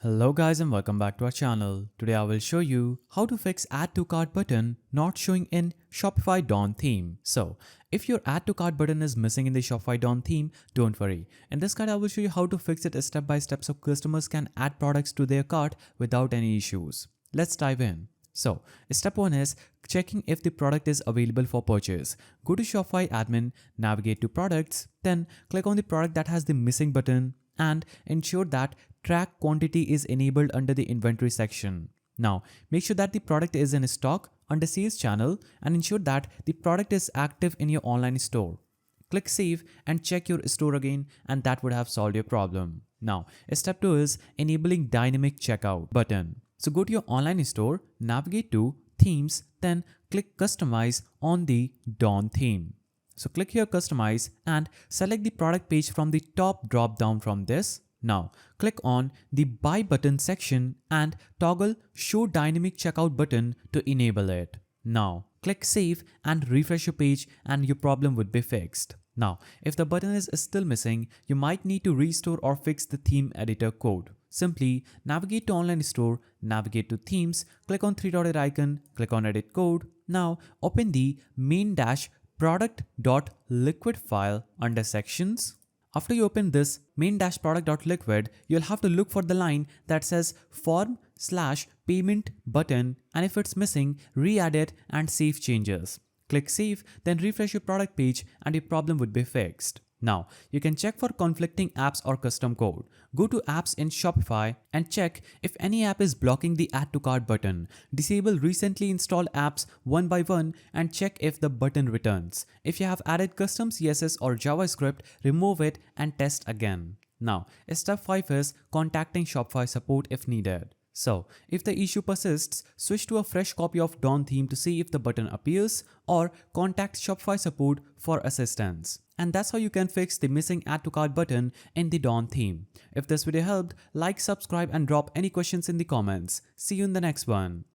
Hello guys and welcome back to our channel. Today I will show you how to fix add to cart button not showing in Shopify Dawn theme. So if your add to cart button is missing in the Shopify Dawn theme, don't worry. In this guide I will show you how to fix it step by step so customers can add products to their cart without any issues. Let's dive in. So step 1 is checking if the product is available for purchase. Go to Shopify admin, navigate to products, then click on the product that has the missing button and ensure that track quantity is enabled under the inventory section. Now, make sure that the product is in stock under sales channel and ensure that the product is active in your online store. Click save and check your store again and that would have solved your problem. Now, step 2 is enabling dynamic checkout button. So go to your online store, navigate to themes, then click customize on the Dawn theme. So click here customize and select the product page from the top drop down from this. Now click on the buy button section and toggle show dynamic checkout button to enable it. Now click save and refresh your page and your problem would be fixed. Now if the button is still missing, you might need to restore or fix the theme editor code. Simply navigate to online store, navigate to themes, click on three-dotted icon, click on edit code. Now open the main dash product.liquid file under sections. After you open this main-product.liquid, you'll have to look for the line that says form/payment button, and if it's missing, re-add it and save changes. Click save, then refresh your product page and your problem would be fixed. Now, you can check for conflicting apps or custom code. Go to apps in Shopify and check if any app is blocking the add to cart button. Disable recently installed apps one by one and check if the button returns. If you have added custom CSS or JavaScript, remove it and test again. Now, step 5 is contacting Shopify support if needed. So, if the issue persists, switch to a fresh copy of Dawn theme to see if the button appears or contact Shopify support for assistance. And that's how you can fix the missing add to cart button in the Dawn theme. If this video helped, like, subscribe and drop any questions in the comments. See you in the next one.